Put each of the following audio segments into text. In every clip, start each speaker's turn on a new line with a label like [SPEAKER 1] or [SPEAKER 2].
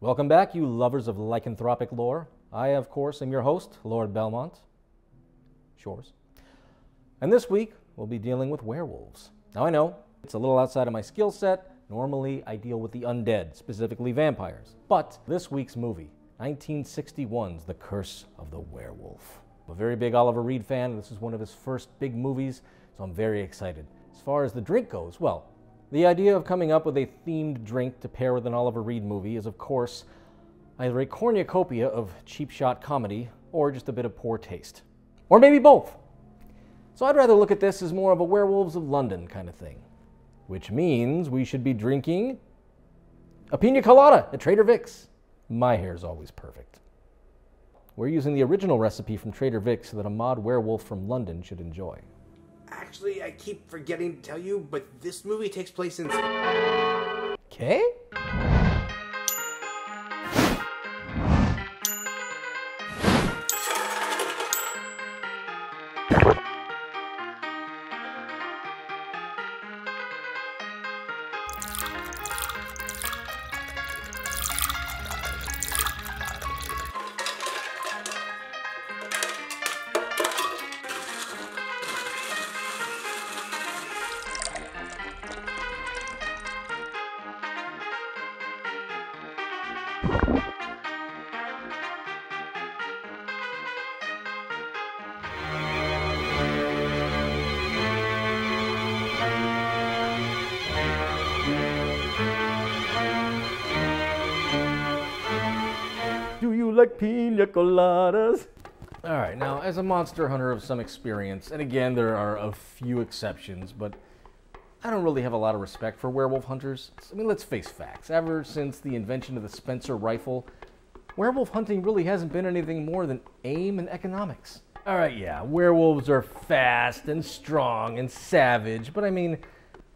[SPEAKER 1] Welcome back, you lovers of lycanthropic lore. I, of course, am your host, Lord Belmont Shores. And this week, we'll be dealing with werewolves. Now, I know it's a little outside of my skill set. Normally, I deal with the undead, specifically vampires. But this week's movie, 1961's The Curse of the Werewolf. I'm a very big Oliver Reed fan. This is one of his first big movies, so I'm very excited. As far as the drink goes, well, the idea of coming up with a themed drink to pair with an Oliver Reed movie is, of course, either a cornucopia of cheap shot comedy or just a bit of poor taste. Or maybe both. So I'd rather look at this as more of a Werewolves of London kind of thing. Which means we should be drinking a pina colada at Trader Vic's. My hair's always perfect. We're using the original recipe from Trader Vic's that a mod werewolf from London should enjoy.
[SPEAKER 2] Actually, I keep forgetting to tell you, but this movie takes place in...
[SPEAKER 1] Okay? Do you like pina coladas? All right, now as a monster hunter of some experience, and again, there are a few exceptions, but I don't really have a lot of respect for werewolf hunters. I mean, let's face facts. Ever since the invention of the Spencer rifle, werewolf hunting really hasn't been anything more than aim and economics. All right, yeah, werewolves are fast and strong and savage, but I mean,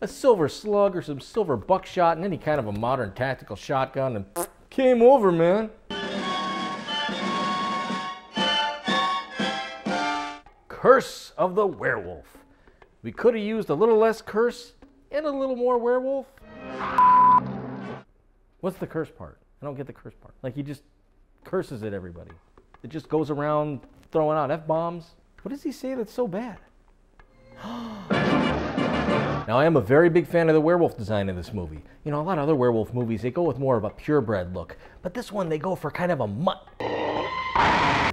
[SPEAKER 1] a silver slug or some silver buckshot and any kind of a modern tactical shotgun and game over, man. Curse of the Werewolf. We could have used a little less curse and a little more werewolf. What's the curse part? I don't get the curse part. Like, he just curses at everybody. It just goes around throwing out F-bombs. What does he say that's so bad? Now, I am a very big fan of the werewolf design in this movie. You know, a lot of other werewolf movies, they go with more of a purebred look. But this one, they go for kind of a mutt.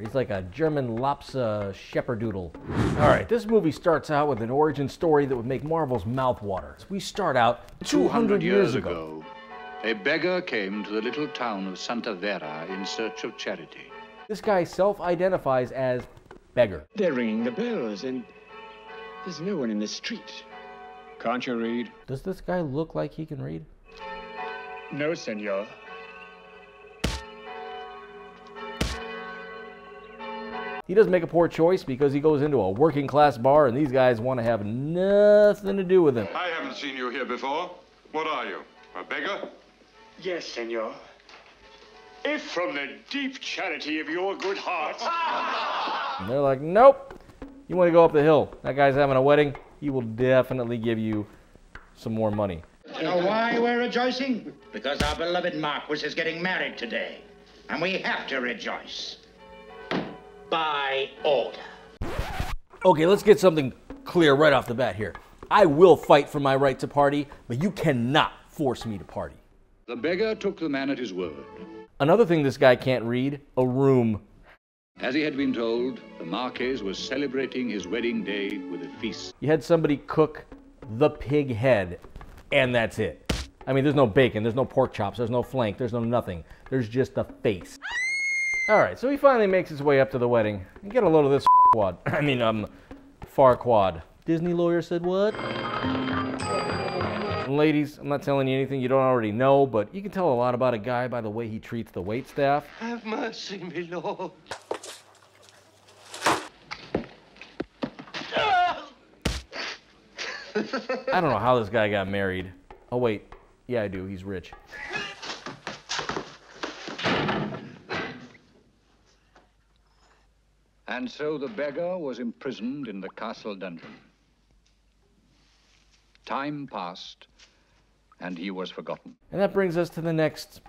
[SPEAKER 1] He's like a German Lopsa shepherdoodle. All right, this movie starts out with an origin story that would make Marvel's mouth water. We start out 200 years ago.
[SPEAKER 3] A beggar came to the little town of Santa Vera in search of charity.
[SPEAKER 1] This guy self-identifies as beggar.
[SPEAKER 4] They're ringing the bells, and there's no one in the street. Can't you read?
[SPEAKER 1] Does this guy look like he can read?
[SPEAKER 4] No, senor.
[SPEAKER 1] He does make a poor choice because he goes into a working class bar and these guys want to have nothing to do with him.
[SPEAKER 5] I haven't seen you here before. What are you, a beggar?
[SPEAKER 4] Yes, senor. If from the deep charity of your good heart.
[SPEAKER 1] And they're like, nope. You want to go up the hill. That guy's having a wedding. He will definitely give you some more money.
[SPEAKER 6] You know why we're rejoicing? Because our beloved Marquis is getting married today. And we have to rejoice. By order.
[SPEAKER 1] Okay, let's get something clear right off the bat here. I will fight for my right to party, but you cannot force me to party.
[SPEAKER 3] The beggar took the man at his word.
[SPEAKER 1] Another thing this guy can't read, a room.
[SPEAKER 3] As he had been told, the Marquis was celebrating his wedding day with a feast.
[SPEAKER 1] You had somebody cook the pig head, and that's it. I mean, there's no bacon, there's no pork chops, there's no flank, there's no nothing. There's just the face. All right, so he finally makes his way up to the wedding. And get a load of this quad. Far quad. Disney lawyer said what? And ladies, I'm not telling you anything you don't already know, but you can tell a lot about a guy by the way he treats the waitstaff.
[SPEAKER 7] Have mercy, my lord.
[SPEAKER 1] I don't know how this guy got married. Oh wait, yeah I do, he's rich.
[SPEAKER 3] And so the beggar was imprisoned in the castle dungeon. Time passed, and he was forgotten.
[SPEAKER 1] And that brings us to the next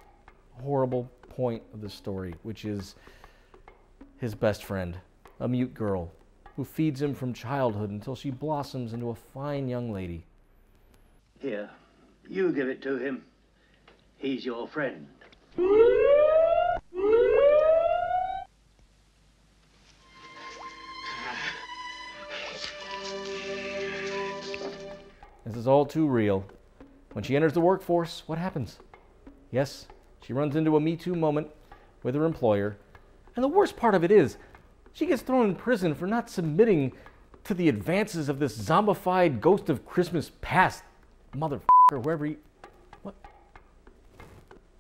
[SPEAKER 1] horrible point of the story, which is his best friend, a mute girl, who feeds him from childhood until she blossoms into a fine young lady.
[SPEAKER 7] Here, you give it to him. He's your friend.
[SPEAKER 1] This is all too real. When she enters the workforce, what happens? Yes, she runs into a Me Too moment with her employer. And the worst part of it is, she gets thrown in prison for not submitting to the advances of this zombified ghost of Christmas past motherfucker, whoever he... What?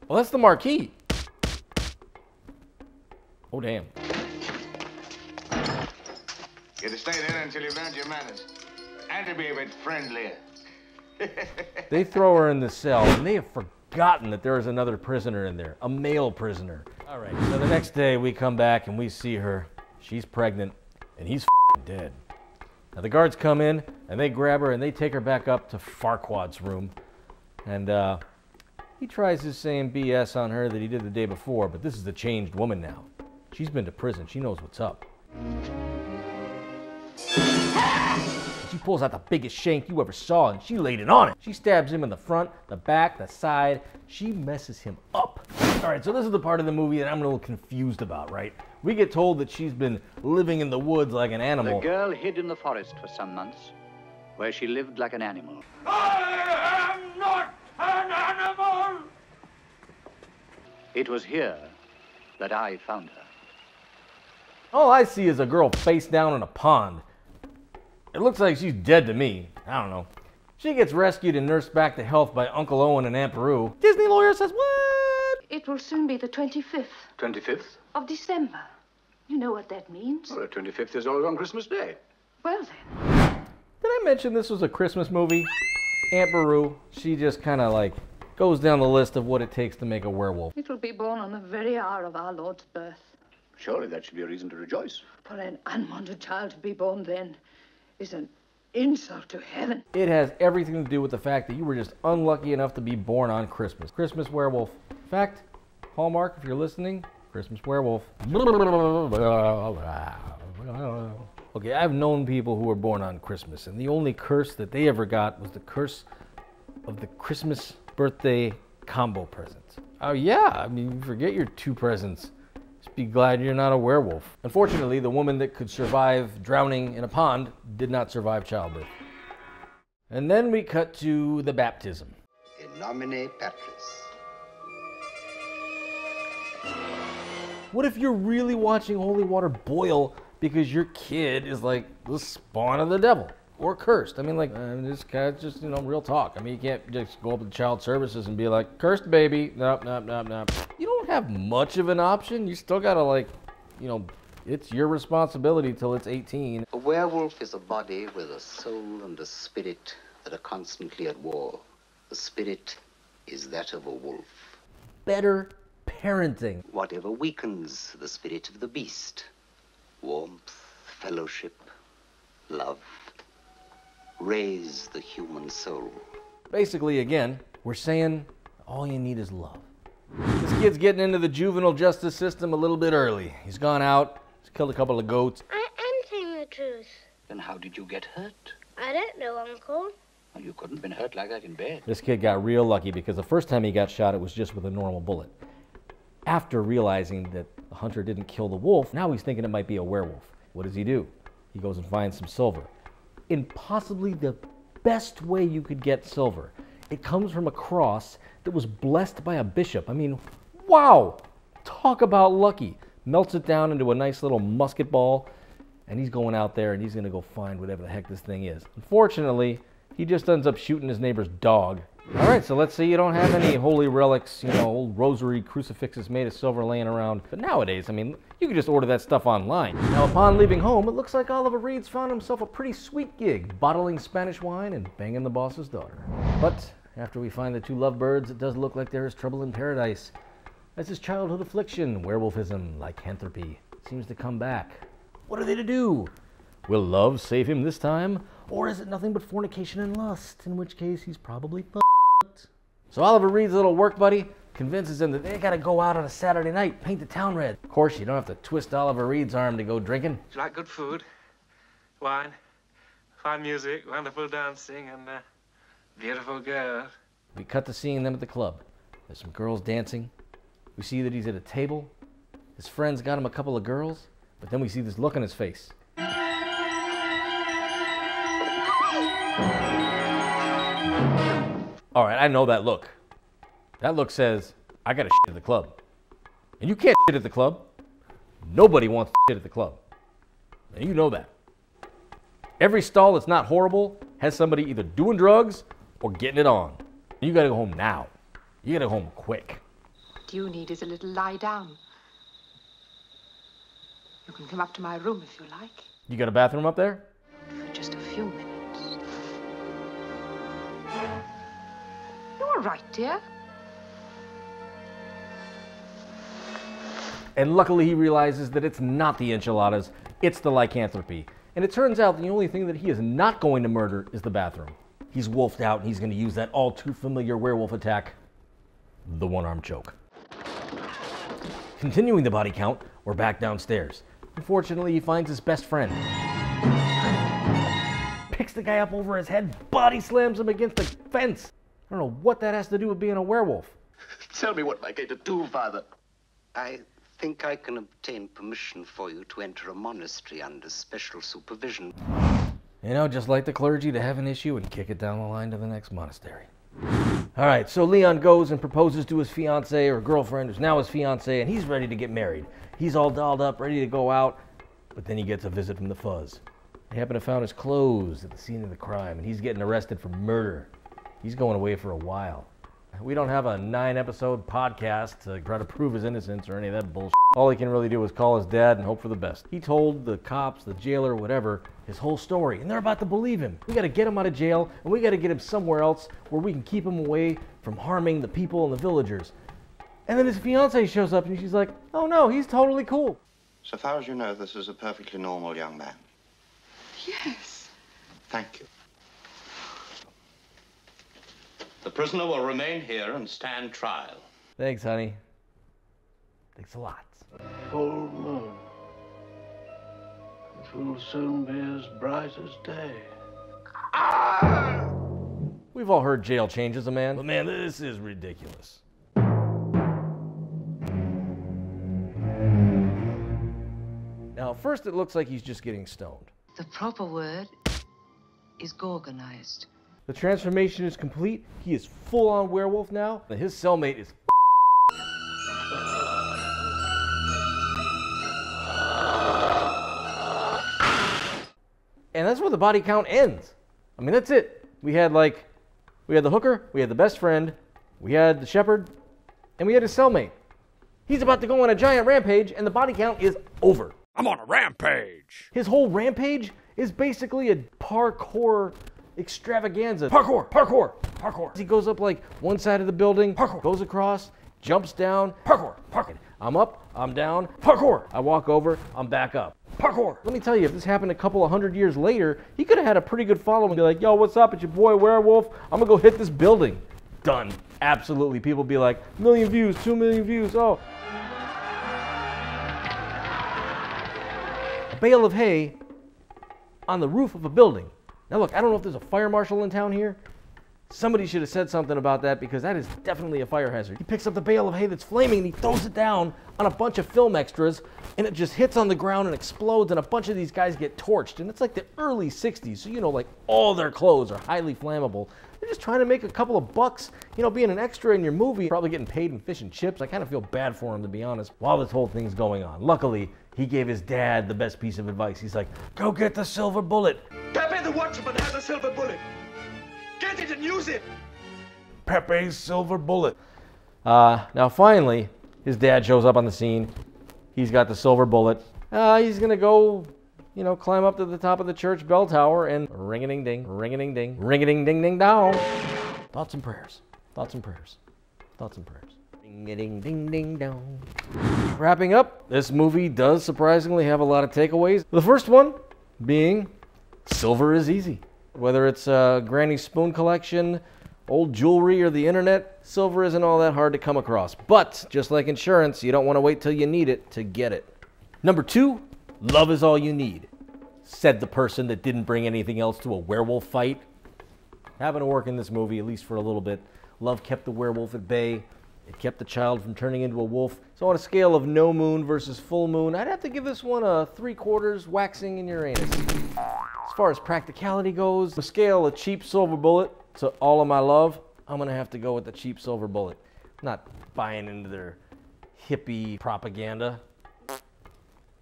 [SPEAKER 1] Well, that's the Marquis. Oh, damn.
[SPEAKER 8] You're to stay there until you've learned your manners. And to be a bit friendlier.
[SPEAKER 1] They throw her in the cell, and they have forgotten that there is another prisoner in there, a male prisoner. All right, so the next day we come back and we see her. She's pregnant, and he's dead. Now the guards come in, and they grab her, and they take her back up to Farquaad's room. And he tries his same BS on her that he did the day before, but this is the changed woman now. She's been to prison. She knows what's up. She pulls out the biggest shank you ever saw, and she laid it on it. She stabs him in the front, the back, the side. She messes him up. All right, so this is the part of the movie that I'm a little confused about, right? We get told that she's been living in the woods like an animal.
[SPEAKER 3] The girl hid in the forest for some months, where she lived like an animal.
[SPEAKER 4] I am not an animal!
[SPEAKER 3] It was here that I found her.
[SPEAKER 1] All I see is a girl face down in a pond. It looks like she's dead to me. I don't know. She gets rescued and nursed back to health by Uncle Owen and Aunt Peru. Disney lawyer says, what?
[SPEAKER 9] It will soon be the 25th
[SPEAKER 8] 25th?
[SPEAKER 9] of December. You know what that means?
[SPEAKER 8] Well, the 25th is always on Christmas Day.
[SPEAKER 9] Well then.
[SPEAKER 1] Did I mention this was a Christmas movie? Aunt Peru, she just kind of like goes down the list of what it takes to make a werewolf.
[SPEAKER 9] It will be born on the very hour of our Lord's birth.
[SPEAKER 8] Surely that should be a reason to rejoice.
[SPEAKER 9] For an unwanted child to be born then is an insult to heaven.
[SPEAKER 1] It has everything to do with the fact that you were just unlucky enough to be born on Christmas. Christmas werewolf. In fact, Hallmark, if you're listening, Christmas werewolf. Okay, I've known people who were born on Christmas, and the only curse that they ever got was the curse of the Christmas birthday combo presents. Oh yeah, I mean, forget your 2 presents. Just be glad you're not a werewolf. Unfortunately, the woman that could survive drowning in a pond did not survive childbirth. And then we cut to the baptism.
[SPEAKER 10] In nomine Patris.
[SPEAKER 1] What if you're really watching holy water boil because your kid is like the spawn of the devil or cursed? I mean, like, this guy's just, you know, real talk. I mean, you can't just go up to child services and be like, cursed baby, nope, nope, nope, nope. You don't have much of an option. You still gotta, like, you know, it's your responsibility till it's 18.
[SPEAKER 10] A werewolf is a body with a soul and a spirit that are constantly at war. The spirit is that of a wolf.
[SPEAKER 1] Better parenting.
[SPEAKER 10] Whatever weakens the spirit of the beast, warmth, fellowship, love, raise the human soul.
[SPEAKER 1] Basically, again, we're saying all you need is love. This kid's getting into the juvenile justice system a little bit early. He's gone out, he's killed a couple of goats.
[SPEAKER 11] I am telling the truth.
[SPEAKER 10] Then how did you get hurt?
[SPEAKER 11] I don't know, Uncle.
[SPEAKER 10] Well, you couldn't have been hurt like that in bed.
[SPEAKER 1] This kid got real lucky because the first time he got shot, it was just with a normal bullet. After realizing that the hunter didn't kill the wolf, now he's thinking it might be a werewolf. What does he do? He goes and finds some silver. In possibly the best way you could get silver. It comes from a cross that was blessed by a bishop. I mean, wow! Talk about lucky. Melts it down into a nice little musket ball, and he's going out there and he's gonna go find whatever the heck this thing is. Unfortunately, he just ends up shooting his neighbor's dog. All right, so let's say you don't have any holy relics, you know, old rosary crucifixes made of silver laying around. But nowadays, I mean, you can just order that stuff online. Now, upon leaving home, it looks like Oliver Reed's found himself a pretty sweet gig, bottling Spanish wine and banging the boss's daughter. But after we find the 2 lovebirds, it does look like there is trouble in paradise. As his childhood affliction, werewolfism, lycanthropy, seems to come back. What are they to do? Will love save him this time? Or is it nothing but fornication and lust, in which case he's probably fucked? So Oliver Reed's little work buddy convinces him that they gotta go out on a Saturday night, paint the town red. Of course, you don't have to twist Oliver Reed's arm to go drinking.
[SPEAKER 12] Do you like good food, wine, fine music, wonderful dancing, and beautiful girls?
[SPEAKER 1] We cut to seeing them at the club. There's some girls dancing. We see that he's at a table. His friends got him a couple of girls, but then we see this look on his face. All right, I know that look. That look says, I gotta shit at the club. And you can't shit at the club. Nobody wants to shit at the club. And you know that. Every stall that's not horrible has somebody either doing drugs or getting it on. And you gotta go home now. You gotta go home quick.
[SPEAKER 13] What you need is a little lie down. You can come up to my room if you like.
[SPEAKER 1] You got a bathroom up there?
[SPEAKER 13] For just a few minutes. You all right, dear?
[SPEAKER 1] And luckily he realizes that it's not the enchiladas, it's the lycanthropy. And it turns out the only thing that he is not going to murder is the bathroom. He's wolfed out and he's going to use that all too familiar werewolf attack, the one-arm choke. Continuing the body count, we're back downstairs. Unfortunately, he finds his best friend. Picks the guy up over his head, body slams him against the fence. I don't know what that has to do with being a werewolf.
[SPEAKER 10] Tell me what am I going to do, Father? I think I can obtain permission for you to enter a monastery under special supervision.
[SPEAKER 1] You know, just like the clergy to have an issue and kick it down the line to the next monastery. All right, so Leon goes and proposes to his fiancée or girlfriend, who's now his fiancée, and he's ready to get married. He's all dolled up, ready to go out, but then he gets a visit from the fuzz. They happen to have found his clothes at the scene of the crime, and he's getting arrested for murder. He's going away for a while. We don't have a 9-episode podcast to try to prove his innocence or any of that bullshit. All he can really do is call his dad and hope for the best. He told the cops, the jailer, whatever, his whole story, and they're about to believe him. We gotta get him out of jail, and we gotta get him somewhere else where we can keep him away from harming the people and the villagers. And then his fiancée shows up, and she's like, oh no, he's totally cool.
[SPEAKER 8] So far as you know, this is a perfectly normal young man.
[SPEAKER 13] Yes.
[SPEAKER 8] Thank you.
[SPEAKER 14] The prisoner will remain here and stand trial.
[SPEAKER 1] Thanks, honey. Thanks a lot.
[SPEAKER 7] Full moon. It will soon be as bright as day.
[SPEAKER 1] We've all heard jail changes a man, but man, this is ridiculous. Now, at first it looks like he's just getting stoned.
[SPEAKER 13] The proper word is gorgonized.
[SPEAKER 1] The transformation is complete. He is full-on werewolf now. And his cellmate is and that's where the body count ends. I mean, that's it. We had the hooker, we had the best friend, we had the shepherd, and we had his cellmate. He's about to go on a giant rampage, and the body count is over.
[SPEAKER 15] I'm on a rampage.
[SPEAKER 1] His whole rampage is basically a parkour extravaganza. Parkour, parkour, parkour. He goes up like one side of the building, parkour, goes across, jumps down, parkour, parkour. I'm up, I'm down, parkour. I walk over, I'm back up, parkour. Let me tell you, if this happened a couple of 100 years later, he could have had a pretty good following and be like, yo, what's up? It's your boy Werewolf. I'm gonna go hit this building. Done. Absolutely. People be like, 1 million views, 2 million views, oh. A bale of hay on the roof of a building. Now look, I don't know if there's a fire marshal in town here. Somebody should have said something about that because that is definitely a fire hazard. He picks up the bale of hay that's flaming and he throws it down on a bunch of film extras and it just hits on the ground and explodes and a bunch of these guys get torched. And it's like the early 60s, so you know, like all their clothes are highly flammable. They're just trying to make a couple of bucks, you know, being an extra in your movie, probably getting paid in fish and chips. I kind of feel bad for him, to be honest, while this whole thing's going on. Luckily, he gave his dad the best piece of advice. He's like, go get the silver bullet.
[SPEAKER 15] Pepe the Watchman has a silver bullet. Get it and use it.
[SPEAKER 1] Pepe's silver bullet. Now finally, his dad shows up on the scene. He's got the silver bullet. He's gonna go, you know, climb up to the top of the church bell tower and ring-a-ding-ding, ring-a-ding-ding, ring-a-ding-ding-ding-dong. Thoughts and prayers. Thoughts and prayers. Thoughts and prayers. Ring-a-ding-ding-ding-dong. Wrapping up, this movie does surprisingly have a lot of takeaways. The first one being silver is easy. Whether it's a Granny Spoon collection old jewelry or the internet, silver isn't all that hard to come across. But, just like insurance, you don't want to wait till you need it to get it. Number 2, love is all you need, said the person that didn't bring anything else to a werewolf fight. Having to work in this movie, at least for a little bit, love kept the werewolf at bay. It kept the child from turning into a wolf. So on a scale of no moon versus full moon, I'd have to give this one a 3/4 waxing in Uranus. As far as practicality goes, the scale of cheap silver bullet to all of my love, I'm going to have to go with the cheap silver bullet. I'm not buying into their hippie propaganda.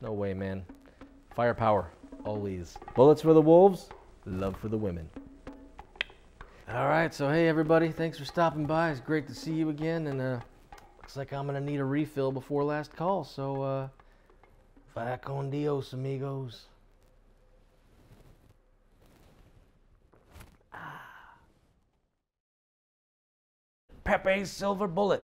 [SPEAKER 1] No way, man. Firepower, always. Bullets for the wolves, love for the women. All right, so hey everybody, thanks for stopping by. It's great to see you again, and looks like I'm gonna need a refill before last call, so vaya con Dios, amigos. Pepe's silver bullet.